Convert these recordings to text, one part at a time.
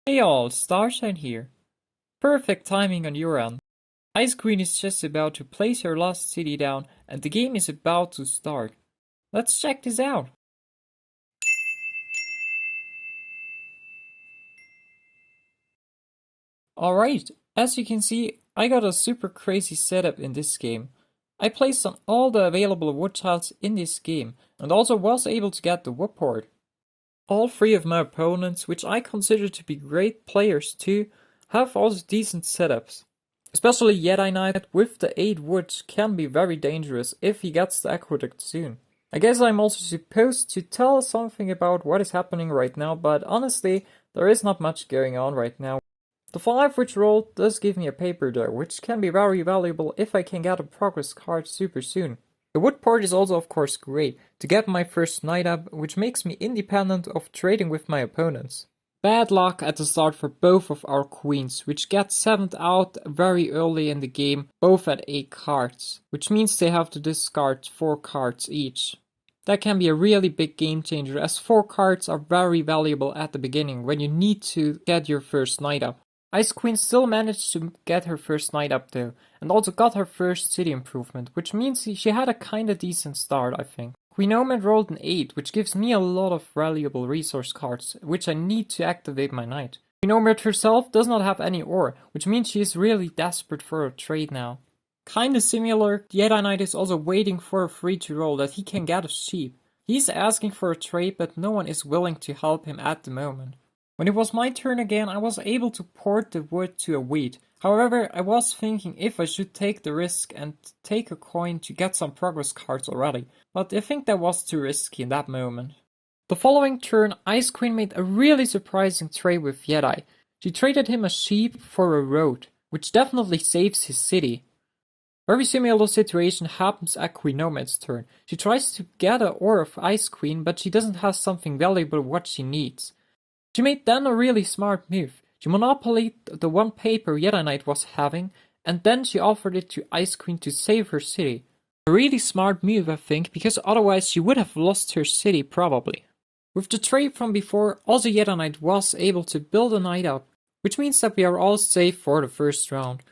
Hey all, Starshine here. Perfect timing on your end. IceQueen is just about to place her last city down and the game is about to start. Let's check this out. Alright, as you can see, I got a super crazy setup in this game. I placed on all the available wood tiles in this game and also was able to get the wood port. All three of my opponents, which I consider to be great players too, have also decent setups. Especially JediKnight with the 8 wood can be very dangerous if he gets the aqueduct soon. I guess I'm also supposed to tell something about what is happening right now, but honestly, there is not much going on right now. The 5 which rolled does give me a paper though, which can be very valuable if I can get a progress card super soon. The wood port is also of course great to get my first knight up, which makes me independent of trading with my opponents. Bad luck at the start for both of our queens, which get 7th out very early in the game, both at 8 cards, which means they have to discard 4 cards each. That can be a really big game changer, as 4 cards are very valuable at the beginning when you need to get your first knight up. IceQueen still managed to get her first knight up though, and also got her first city improvement, which means she had a kinda decent start, I think. Queennomad rolled an 8, which gives me a lot of valuable resource cards, which I need to activate my knight. Queennomad herself does not have any ore, which means she is really desperate for a trade now. Kinda similar, JediKnight is also waiting for a free to roll that he can get a sheep. He's asking for a trade, but no one is willing to help him at the moment. When it was my turn again, I was able to port the wood to a wheat. However, I was thinking if I should take the risk and take a coin to get some progress cards already, but I think that was too risky in that moment. The following turn, IceQueen made a really surprising trade with Jedi. She traded him a sheep for a road, which definitely saves his city. Very similar situation happens at Queennomad's turn. She tries to get an ore of IceQueen, but she doesn't have something valuable what she needs. She made then a really smart move. She monopolied the one paper JediKnight was having, and then she offered it to IceQueen to save her city. A really smart move, I think, because otherwise she would have lost her city probably. With the trade from before, also JediKnight was able to build a knight up, which means that we are all safe for the first round.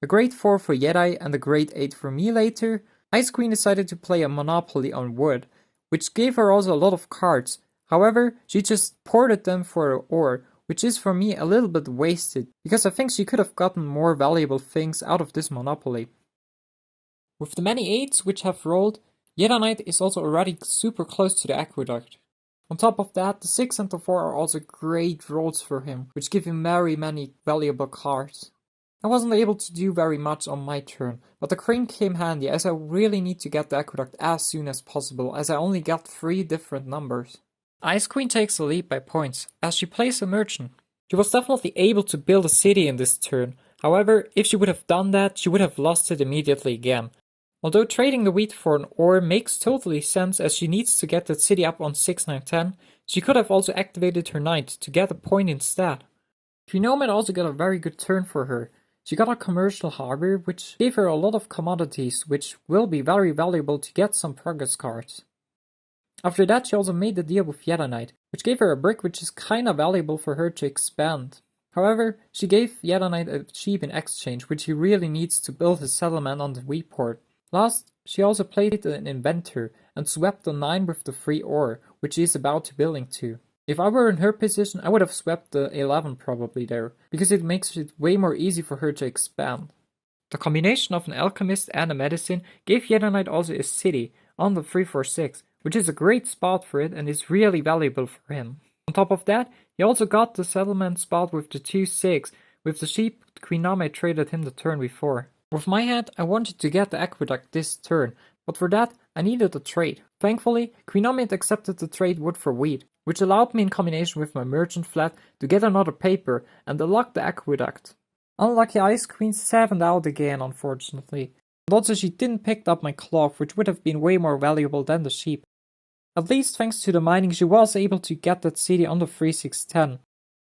A grade 4 for Jedi and a grade 8 for me later, IceQueen decided to play a monopoly on wood, which gave her also a lot of cards. However, she just ported them for an ore, which is for me a little bit wasted, because I think she could have gotten more valuable things out of this monopoly. With the many 8s which have rolled, JediKnight is also already super close to the aqueduct. On top of that, the 6 and the 4 are also great rolls for him, which give him very many valuable cards. I wasn't able to do very much on my turn, but the crane came handy as I really need to get the aqueduct as soon as possible, as I only got 3 different numbers. IceQueen takes the lead by points, as she plays a merchant. She was definitely able to build a city in this turn, however, if she would have done that, she would have lost it immediately again. Although trading the wheat for an ore makes totally sense as she needs to get that city up on 6, 9, 10, she could have also activated her knight to get a point instead. Queennomad also got a very good turn for her. She got a commercial harbor, which gave her a lot of commodities, which will be very valuable to get some progress cards. After that, she also made the deal with JediKnight, which gave her a brick which is kinda valuable for her to expand. However, she gave JediKnight a sheep in exchange, which he really needs to build his settlement on the wheat port. Last, she also played an inventor and swept the 9 with the free ore, which he is about to building to. If I were in her position, I would have swept the 11 probably there, because it makes it way more easy for her to expand. The combination of an alchemist and a medicine gave JediKnight also a city on the 346, which is a great spot for it and is really valuable for him. On top of that, he also got the settlement spot with the 2-6, with the sheep Queennomad traded him the turn before. With my hand, I wanted to get the aqueduct this turn, but for that, I needed a trade. Thankfully, Queennomad accepted the trade wood for wheat, which allowed me in combination with my merchant flat to get another paper and unlock the aqueduct. Unlucky IceQueen 7'd out again, unfortunately. And also she didn't pick up my cloth, which would have been way more valuable than the sheep. At least thanks to the mining, she was able to get that city on the 3-6-10.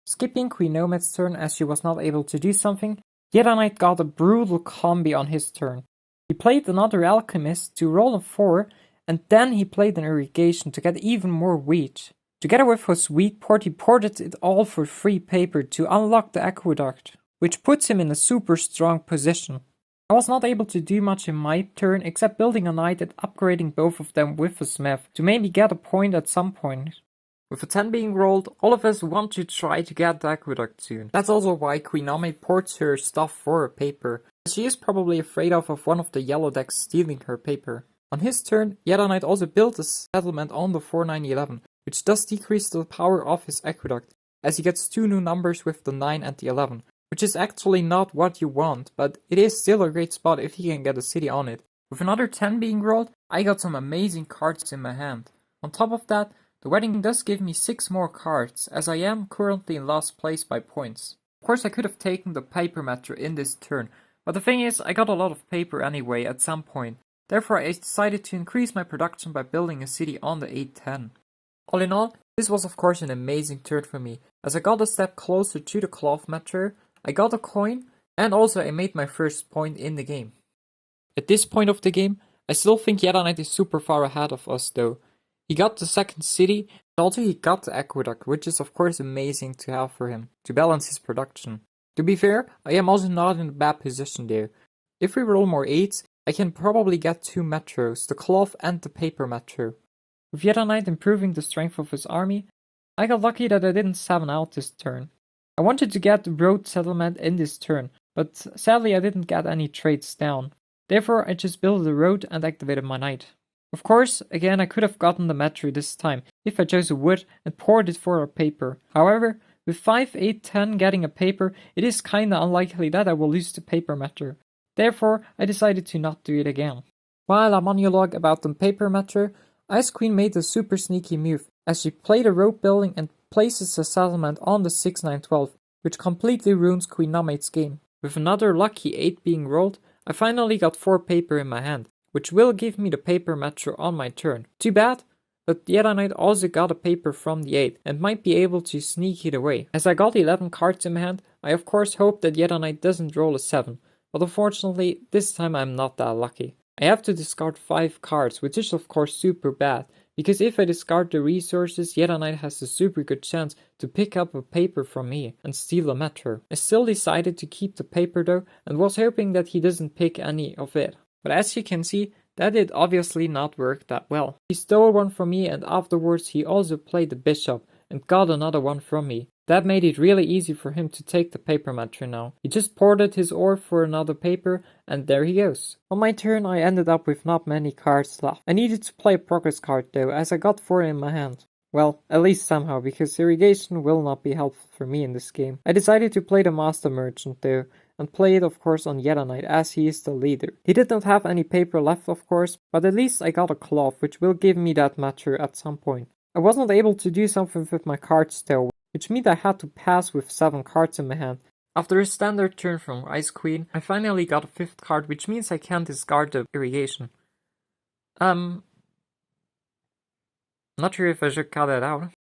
Skipping Queennomad's turn as she was not able to do something, JediKnight got a brutal combi on his turn. He played another alchemist to roll a 4, and then he played an irrigation to get even more wheat. Together with her sweet port, he ported it all for free paper to unlock the aqueduct, which puts him in a super strong position. I was not able to do much in my turn except building a knight and upgrading both of them with a smith to maybe get a point at some point. With a 10 being rolled, all of us want to try to get the aqueduct soon. That's also why queennomad ports her stuff for her paper. She is probably afraid of one of the yellow decks stealing her paper. On his turn, JediKnight also built a settlement on the 4911, which does decrease the power of his aqueduct, as he gets 2 new numbers with the 9 and the 11, which is actually not what you want, but it is still a great spot if he can get a city on it. With another 10 being rolled, I got some amazing cards in my hand. On top of that, the wedding does give me 6 more cards, as I am currently in last place by points. Of course I could have taken the paper matter in this turn, but the thing is I got a lot of paper anyway at some point. Therefore I decided to increase my production by building a city on the 810. All in all, this was of course an amazing turn for me, as I got a step closer to the cloth matter, I got a coin, and also I made my first point in the game. At this point of the game, I still think JediKnight is super far ahead of us though. He got the second city, and also he got the aqueduct, which is of course amazing to have for him, to balance his production. To be fair, I am also not in a bad position there. If we roll more 8s, I can probably get 2 metros, the cloth and the paper metro. With JediKnight improving the strength of his army, I got lucky that I didn't 7 out this turn. I wanted to get the road settlement in this turn, but sadly I didn't get any trades down. Therefore I just built the road and activated my knight. Of course, again I could have gotten the metro this time if I chose a wood and poured it for a paper. However, with 5, 8, 10 getting a paper, it is kinda unlikely that I will lose the paper metro. Therefore, I decided to not do it again. While I monologue about the paper matter, IceQueen made a super sneaky move, as she played a road building and places a settlement on the 6-9-12, which completely ruins queennomad's game. With another lucky 8 being rolled, I finally got 4 paper in my hand, which will give me the paper metro on my turn. Too bad, but JediKnight also got a paper from the 8 and might be able to sneak it away. As I got 11 cards in my hand, I of course hope that JediKnight doesn't roll a 7. But unfortunately, this time I'm not that lucky. I have to discard 5 cards, which is of course super bad, because if I discard the resources, JediKnight has a super good chance to pick up a paper from me and steal a metro. I still decided to keep the paper though, and was hoping that he doesn't pick any of it. But as you can see, that did obviously not work that well. He stole one from me, and afterwards he also played the bishop and got another one from me. That made it really easy for him to take the paper metro now. He just ported his ore for another paper, and there he goes. On my turn I ended up with not many cards left. I needed to play a progress card though, as I got 4 in my hand. Well, at least somehow, because irrigation will not be helpful for me in this game. I decided to play the master merchant though, and play it of course on JediKnight, as he is the leader. He did not have any paper left of course, but at least I got a cloth, which will give me that metro at some point. I wasn't able to do something with my cards though, which meant I had to pass with 7 cards in my hand. After a standard turn from IceQueen, I finally got a 5th card, which means I can discard the irrigation. Not sure if I should cut that out.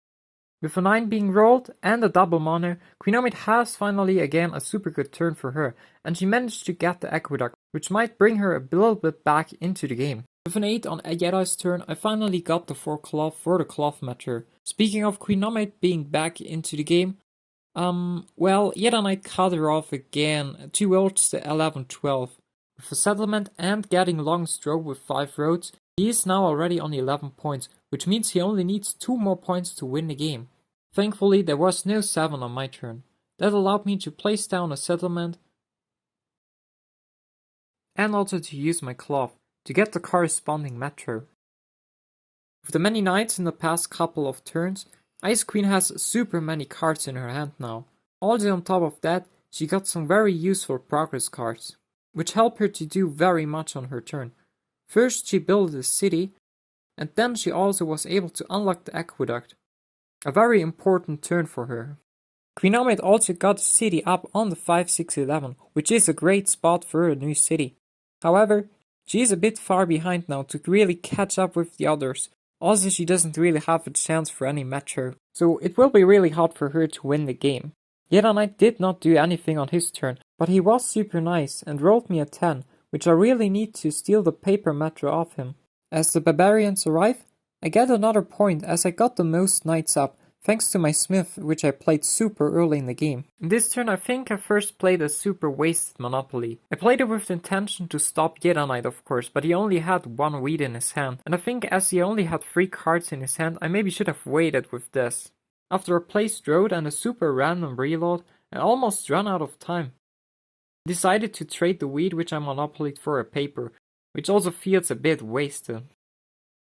With a 9 being rolled and a double mono, queennomad has finally again a super good turn for her, and she managed to get the aqueduct, which might bring her a little bit back into the game. With an 8 on Jedi's turn, I finally got the 4 cloth for the cloth matter. Speaking of queennomad being back into the game, well, JediKnight cut her off again towards the 11-12. With a settlement and getting long stroke with 5 roads, he is now already on 11 points, which means he only needs 2 more points to win the game. Thankfully, there was no 7 on my turn. That allowed me to place down a settlement and also to use my cloth to get the corresponding metro. With the many knights in the past couple of turns, IceQueen has super many cards in her hand now. Also on top of that, she got some very useful progress cards, which help her to do very much on her turn. First she built a city, and then she also was able to unlock the aqueduct. A very important turn for her. queennomad also got a city up on the 5-6-11, which is a great spot for a new city. However, she is a bit far behind now to really catch up with the others. Also, she doesn't really have a chance for any metro, so it will be really hard for her to win the game. JediKnight did not do anything on his turn, but he was super nice and rolled me a 10, which I really need to steal the paper metro off him. As the barbarians arrive, I get another point as I got the most knights up, thanks to my smith, which I played super early in the game. In this turn I think I first played a super wasted Monopoly. I played it with the intention to stop JediKnight of course, but he only had one wheat in his hand, and I think as he only had 3 cards in his hand, I maybe should have waited with this. After a placed road and a super random reload, I almost ran out of time. I decided to trade the wheat which I monopolied for a paper, which also feels a bit wasted.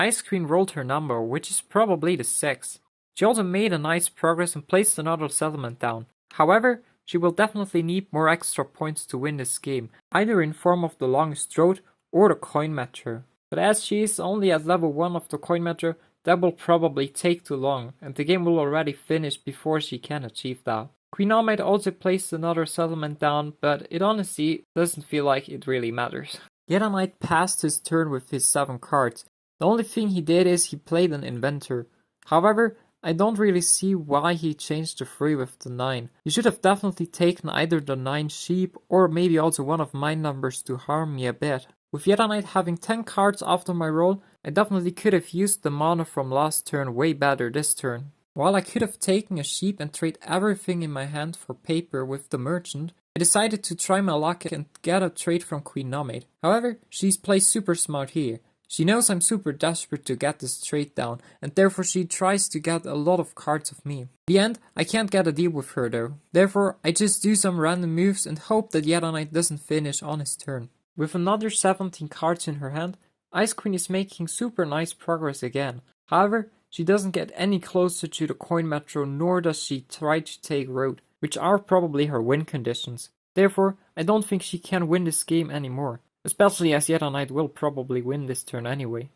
IceQueen rolled her number, which is probably the 6. She also made a nice progress and placed another settlement down. However, she will definitely need more extra points to win this game, either in form of the longest road or the coin metro. But as she is only at level 1 of the coin metro, that will probably take too long, and the game will already finish before she can achieve that. Queennomad also placed another settlement down, but it honestly doesn't feel like it really matters. JediKnight passed his turn with his 7 cards. The only thing he did is he played an inventor. However, I don't really see why he changed the 3 with the 9. He should have definitely taken either the 9 sheep or maybe also one of my numbers to harm me a bit. With JediKnight having 10 cards after my roll, I definitely could have used the mana from last turn way better this turn. While I could have taken a sheep and trade everything in my hand for paper with the merchant, I decided to try my luck and get a trade from Queennomad. However, she's played super smart here. She knows I'm super desperate to get this trade down, and therefore she tries to get a lot of cards of me. In the end, I can't get a deal with her though. Therefore, I just do some random moves and hope that JediKnight doesn't finish on his turn. With another 17 cards in her hand, IceQueen is making super nice progress again. However, she doesn't get any closer to the coin metro, nor does she try to take road, which are probably her win conditions. Therefore, I don't think she can win this game anymore, especially as JediKnight will probably win this turn anyway.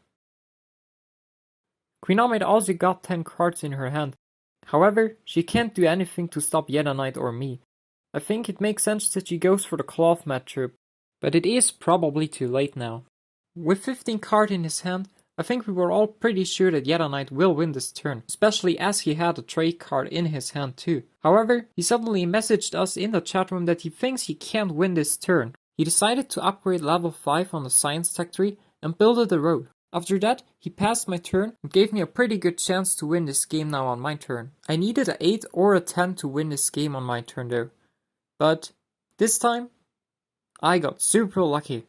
Queennomad also got 10 cards in her hand. However, she can't do anything to stop JediKnight or me. I think it makes sense that she goes for the cloth matchup, but it is probably too late now. With 15 cards in his hand, I think we were all pretty sure that JediKnight will win this turn, especially as he had a trade card in his hand too. However, he suddenly messaged us in the chat room that he thinks he can't win this turn. He decided to upgrade level 5 on the science tech tree and build a road. After that, he passed my turn and gave me a pretty good chance to win this game now on my turn. I needed an 8 or a 10 to win this game on my turn though. But this time, I got super lucky.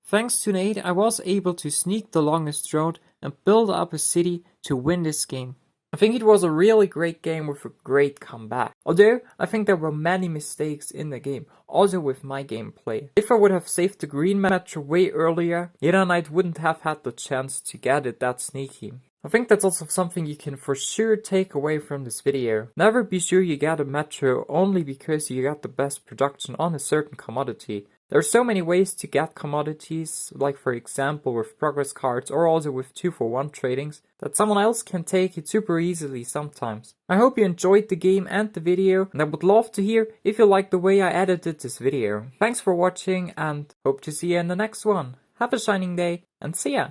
Thanks to Nate, I was able to sneak the longest road and build up a city to win this game. I think it was a really great game with a great comeback. Although, I think there were many mistakes in the game, also with my gameplay. If I would have saved the green metro way earlier, JediKnight wouldn't have had the chance to get it that sneaky. I think that's also something you can for sure take away from this video. Never be sure you get a metro only because you got the best production on a certain commodity. There are so many ways to get commodities, like for example with progress cards or also with 2-for-1 tradings, that someone else can take it super easily sometimes. I hope you enjoyed the game and the video, and I would love to hear if you like the way I edited this video. Thanks for watching and hope to see you in the next one. Have a shining day and see ya!